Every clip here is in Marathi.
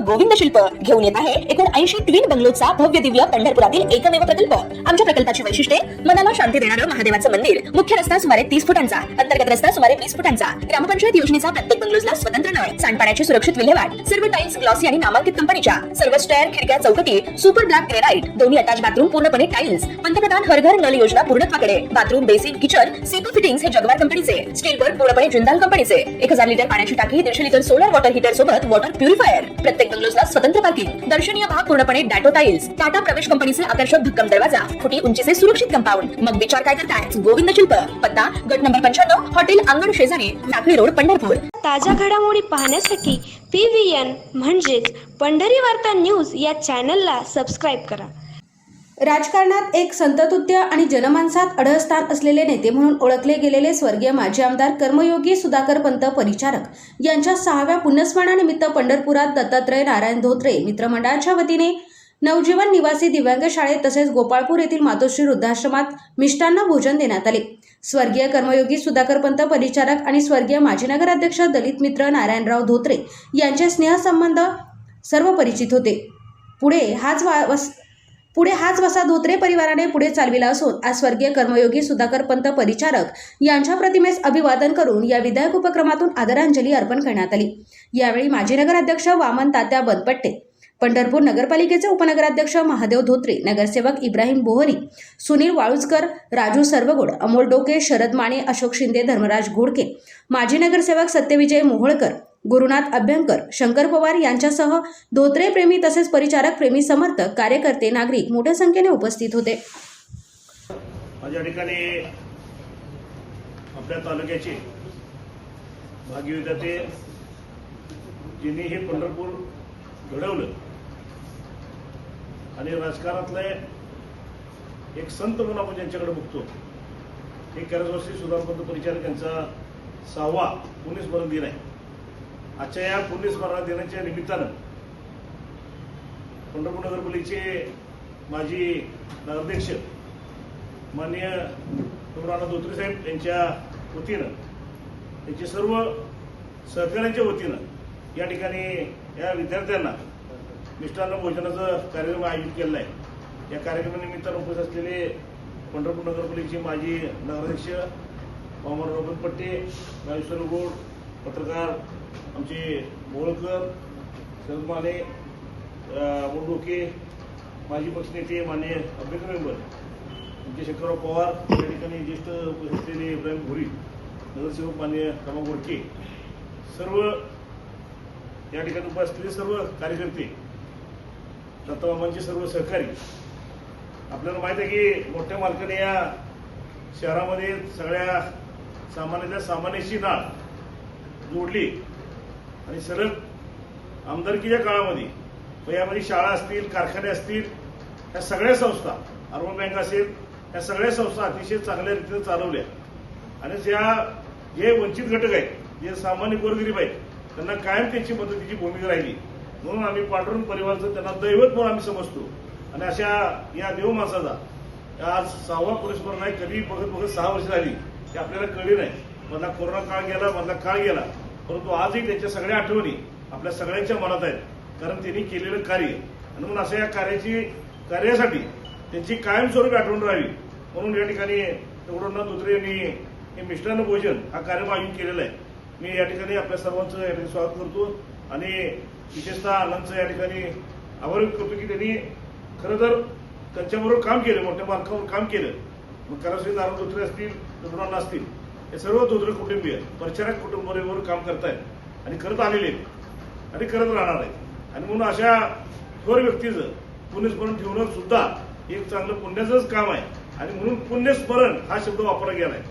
गोविंद शिल्प घेऊन येत आहे 79 ट्विन बंगलोचा भव्य दिव्य पंढरपुरातील एकमेव प्रकल्प। आमच्या प्रकल्पाची वैशिष्ट्ये मनाला शांती देणारं महादेवाचं मंदिर, मुख्य रस्ता सुमारे 30 फुटांचा, अंतर्गत रस्ता सुमारे 20 फुटांचा, ग्रामपंचायत योजनेचा प्रत्येक बंगलोजला स्वतंत्र नळ, सांडपाण्याची सुरक्षित विल्हेवाट, सर्व टाइल्स ग्लॉसी आणि नामांकित कंपनीच्या, सर्व स्टेअर, खिडक्या, चौकटी सुपर ब्लॅक ग्रेनाइट, दोन्ही अटॅच बाथरूम पूर्णपणे टाइल्स, पंतप्रधान हर घर नल योजना पूर्णत्वाकडे, bathroom, basin, kitchen, CP fittings हे जगवार कंपनीचे, स्टील वर्क पूर्णपणे जिंदाल कंपनीचे, 1000 लिटर पाण्याची टाकी, 150 लिटर सोलर वॉटर हीटर सोबत वॉटर प्युरिफायर, प्रत्येक बंगलोजला स्वतंत्र पार्किंग, दर्शनीय भाग पूर्णपणे डॅटो टाइल्स, टाटा प्रवेश कंपनीचे आकर्षक भक्कम दरवाजा, फुटी उंचीचे सुरक्षित कंपाऊंड। मग विचार काय करताय? गोविंद शिल्प, पत्ता गट नंबर 95, हॉटेल अंगण शेजारी, टाकळी रोड, पंढरपूर। ताज्या घडामोडी पाहण्यासाठी PVN म्हणजेच पंढरी वार्ता न्यूज या चॅनलला सबस्क्राईब करा। राजकारणात एक संततुल्य आणि जनमानसात अढळस्थान असलेले नेते म्हणून ओळखले गेलेले स्वर्गीय माजी आमदार कर्मयोगी सुधाकर पंत परिचारक यांच्या 6व्या पुण्यस्मरणानिमित्त पंढरपुरात दत्तात्रय नारायण धोत्रे मित्रमंडळाच्या वतीने नवजीवन निवासी दिव्यांग शाळेत तसेच गोपाळपूर येथील मातोश्री वृद्धाश्रमात मिष्टान्न भोजन देण्यात आले। स्वर्गीय कर्मयोगी सुधाकर पंत परिचारक आणि स्वर्गीय माजी नगराध्यक्ष दलित मित्र नारायणराव धोत्रे यांचे स्नेहसंबंध सर्व परिचित होते। पुढे हाच वसा धोत्रे परिवाराने पुढे चालविला असून आज स्वर्गीय कर्मयोगी सुधाकर पंत परिचारक यांच्या प्रतिमेस अभिवादन करून या विधायक उपक्रमातून आदरांजली अर्पण करण्यात आली। यावेळी माजी नगराध्यक्ष वामन तात्या बनपट्टे, पंढरपूर नगरपालिकेचे उपनगराध्यक्ष महादेव धोत्रे, नगरसेवक इब्राहिम बोहरी, सुनील वाळुजकर, राजू सर्वगोड, अमोल डोके, शरद माने, अशोक शिंदे, धर्मराज घोडके, माजी नगरसेवक सत्यविजय मोहोळकर, गुरुनाथ अभ्यंकर, शंकर पवार यांच्यासह धोत्रे प्रेमी तसेच परिचारक प्रेमी समर्थक, कार्यकर्ते, नागरिक मोठ्या संख्येने उपस्थित होते। माझ्या ठिकाणी आपल्या तालुक्याचे भाग्यविधाते ज्यांनी हे पंढरपूर घडवलं आणि राजकारणातले एक संत म्हणून आपण ज्यांच्याकडे बघतो, हे कर्मयोगी सुधाकर पंत परिचारक यांचा 6वा पुण्यस्मरण दिन आहे। आजच्या या पुण्यस्मरण दिनाच्या निमित्तानं पंढरपूर नगरपालिकेचे माजी नगराध्यक्ष माननीय राणा धोत्रे साहेब यांच्या वतीनं, त्यांच्या सर्व सहकाऱ्यांच्या वतीनं या ठिकाणी या विद्यार्थ्यांना मिष्टान्न भोजनाचा कार्यक्रम आयोजित केलेला आहे। या कार्यक्रमानिमित्तानं उपस्थित असलेले पंढरपूर नगरपालिकेचे माजी नगराध्यक्ष वामनराव बनपट्टे, राजू सर्वगोड, पत्रकार आमचे मोहोळकर, शरद माने, अमोल डोके, माजी पक्षनेते माननीय अभ्यंकर मेंबर आमचे शंकरराव पवार, या ठिकाणी ज्येष्ठ उपस्थित असलेले इब्राहिम बोहरी, नगरसेवक माननीय रामा गोडके, सर्व या ठिकाणी उपस्थित असलेले सर्व कार्यकर्ते, दत्तमामांचे सर्व सहकारी। आपल्याला माहित आहे की मोठ्या मालकाने या शहरामध्ये सगळ्या सामान्यातल्या सामान्याची नाळ जोडली आणि सरळ आमदारकीच्या काळामध्ये यामध्ये शाळा असतील, कारखाने असतील, या सगळ्या संस्था, अर्बन बँक असेल, या सगळ्या संस्था अतिशय चांगल्या रीतीने चालवल्या आणि जे वंचित घटक आहेत, जे सामान्य गोरगरीब आहेत, त्यांना कायम त्यांची मदतीची भूमिका राहिली। म्हणून आम्ही पांडुरंग परिवाराचं त्यांना दैवत म्हणून आम्ही समजतो आणि अशा या देव माणसाचा आज 6वा पुण्यस्मरण आहे। कधी बघत 6 वर्ष झाली ते आपल्याला कळली नाही। मधला कोरोना काळ गेला, मधला काळ गेला, परंतु आजही त्यांच्या सगळ्या आठवणी आपल्या सगळ्यांच्या मनात आहेत, कारण त्यांनी केलेलं कार्य आणि म्हणून अशा या कार्यासाठी त्यांची कायमस्वरूपी आठवण राहावी म्हणून या ठिकाणी गौरवनाथ धोत्रे यांनी हे मिष्टान्न भोजन हा कार्यक्रम आयोजित केलेला आहे। मी या ठिकाणी आपल्या सर्वांचं या ठिकाणी स्वागत करतो आणि विशेषतः आनंदचं या ठिकाणी आभार व्यक्त करतो की त्यांनी खरं तर त्यांच्याबरोबर काम केलं, मोठ्या मालकावर काम केलं। मग कर्मयोगी नारायण धोत्रे असतील, रुग्णांना असतील, हे सर्व धोत्रे कुटुंबीय परिचारक कुटुंबाबरोबर काम करतायत आणि करत आलेले आहेत आणि करत राहणार आहेत। आणि म्हणून अशा थोर व्यक्तीचं पुण्यस्मरण ठेवणं सुद्धा एक चांगलं पुण्याचंच काम आहे आणि म्हणून पुण्यस्मरण हा शब्द वापरला गेला आहे।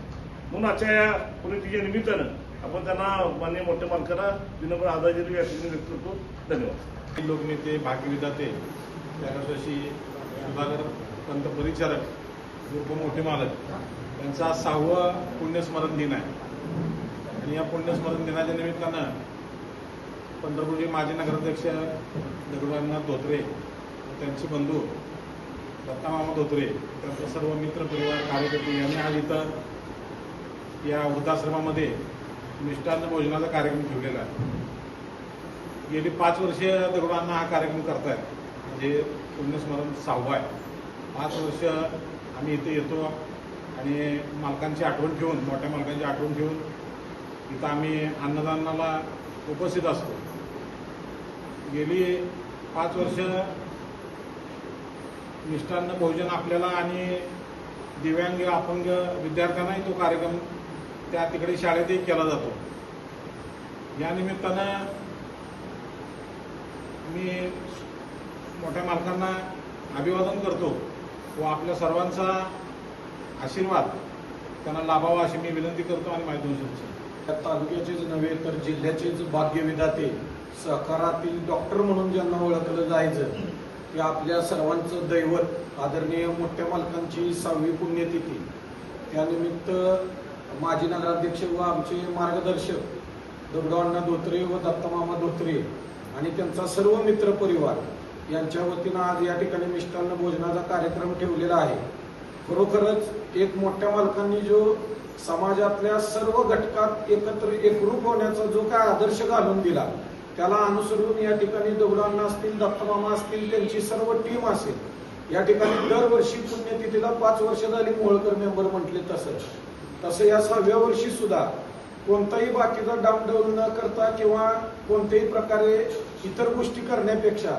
म्हणून आजच्या या पुण्यतिथीच्या निमित्तानं आपण त्यांना मान्य मोठ्या मालकांना विनम्र आदरांजली या ठिकाणी व्यक्त करतो। धन्यवाद। लोकनेते, भाग्यविधाते कर्मयोगी सुधाकर पंत परिचारक मोठे मालक यांचा 6वा पुण्यस्मरण दिन आहे आणि या पुण्यस्मरण दिनाच्या निमित्तानं पंढरपूरचे माजी नगराध्यक्ष दगडूनाथ धोत्रे, त्यांचे बंधू दत्तामामा धोत्रे, त्यांचा सर्व मित्र परिवार, कार्यकर्ते यांनी आज इथं या वृद्धाश्रमामध्ये मिष्टान्न भोजनाचा कार्यक्रम ठेवलेला आहे। गेली 5 वर्ष दगडूअण्णा हा कार्यक्रम करतायत, म्हणजे पुण्यस्मरण 6वं आहे. 5 वर्ष आम्ही इथे येतो आणि मालकांची आठवण ठेवून, मोठ्या मालकांची आठवण ठेवून इथं आम्ही अन्नदानाला उपस्थित असतो. गेली 5 वर्ष मिष्टान्न भोजन आपल्याला आणि दिव्यांग अपंग विद्यार्थ्यांनाही तो कार्यक्रम त्या तिकडे शाळेतही केला जातो. या निमित्तानं मी मोठ्या मालकांना अभिवादन करतो व आपल्या सर्वांचा आशीर्वाद त्यांना लाभावा अशी मी विनंती करतो आणि माझे 2 शब्द. या तालुक्याचेच नव्हे तर जिल्ह्याचेच भाग्यविधाते, सहकारातील डॉक्टर म्हणून ज्यांना ओळखलं जायचं, की आपल्या सर्वांचं दैवत आदरणीय मोठ्या मालकांची 6वी पुण्यतिथी. त्यानिमित्त माजी नगराध्यक्ष व आमचे मार्गदर्शक दगडूअण्णा धोत्रे व दत्तमामा धोत्रे आणि त्यांचा सर्व मित्रपरिवार यांच्या वतीनं आज या ठिकाणी मिष्टान्न भोजनाचा कार्यक्रम ठेवलेला आहे. खरोखरच एक मोठ्या मालकांनी जो समाजातल्या सर्व घटकात एकत्र एकरूप होण्याचा जो काय आदर्श घालून दिला, त्याला अनुसरून या ठिकाणी दगडूअण्णा असतील, दत्तमामा असतील, त्यांची सर्व टीम असेल, या ठिकाणी दरवर्षी पुण्यतिथीला 5 वर्ष झाली मोहोळकर मेंबर म्हटले तसं या 6व्या वर्षी सुद्धा कोणताही बाकीचा डाऊनडाऊन न करता किंवा कोणत्याही प्रकारे इतर गोष्टी करण्यापेक्षा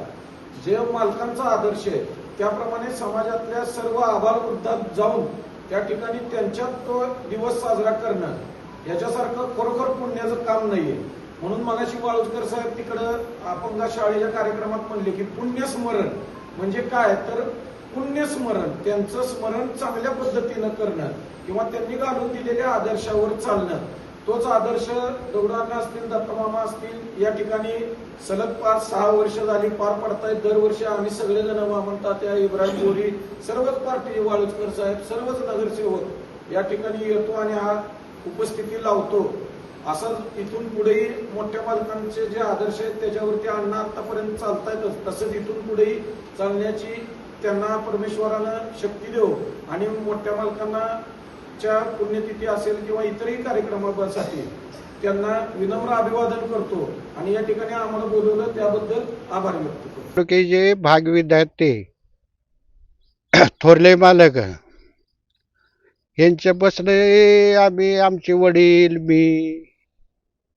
जे मालकांचा आदर्श आहे त्याप्रमाणे समाजातल्या सर्व आबालवृद्धात जाऊन त्या ठिकाणी त्यांच्यात तो दिवस साजरा करणं याच्यासारखं खरोखर पुण्याचं काम नाहीये. म्हणून मगाशी वाळुजकर साहेब तिकडं अपंग शाळेच्या कार्यक्रमात म्हणले की पुण्यस्मरण म्हणजे काय, तर पुण्यस्मरण त्यांचं स्मरण चांगल्या पद्धतीनं करणं किंवा त्यांनी घालून दिलेल्या आदर्शावर चालणं. तोच आदर्श दगडूअण्णा असतील, दत्तमामा असतील, या ठिकाणी सलग 5-6 वर्ष झाली पार पडतायत. दरवर्षी आम्ही सगळेजण म्हणतात त्या इब्राहिम गोरी, सर्वच पार्टी, वाळुजकर साहेब, सर्वच नगरसेवक या ठिकाणी येतो आणि हा उपस्थिती लावतो. असं इथून पुढेही मोठ्या मालकांचे जे आदर्श आहेत त्याच्यावरती अण्णा आतापर्यंत चालतायतच, तसंच इथून पुढेही चालण्याची त्यांना परमेश्वरानं शक्ती देव आणि मोठ्या मालकांना च्या पुण्यतिथी असेल किंवा इतरही कार्यक्रमासाठी त्यांना विनम्र अभिवादन करतो आणि या ठिकाणी आम्हाला बोलवलं त्याबद्दल आभार व्यक्त करतो. की जे भागविधाते थोरले मालक यांच्यापासून आम्ही, आमचे वडील, मी,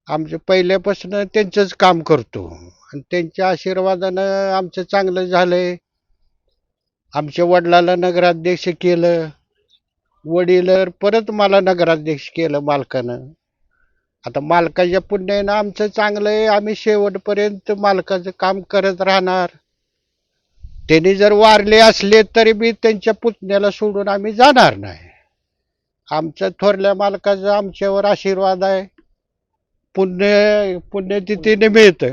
आमच्या पहिल्यापासून त्यांचंच काम करतो आणि त्यांच्या आशीर्वादानं आमचं चांगलं झालंय. आमच्या वडिलाला नगराध्यक्ष केलं, वडील परत मला नगराध्यक्ष केलं मालकानं. आता मालकाच्या पुण्यानं आमचं चांगलं आहे. आम्ही शेवटपर्यंत मालकाचं काम करत राहणार. त्यांनी जर वारले असले तरी बी त्यांच्या पुतण्याला सोडून आम्ही जाणार नाही. आमच्या थोरल्या मालकाचा आमच्यावर आशीर्वाद आहे. पुण्यतिथीनिमित्त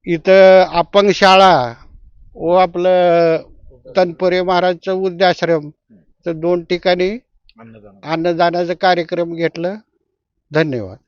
इथं अपंग शाळा व आपलं तनपुरे महाराजचं वृद्धाश्रम तर 2 ठिकाणी अन्नदानाचा कार्यक्रम घेतलं. धन्यवाद.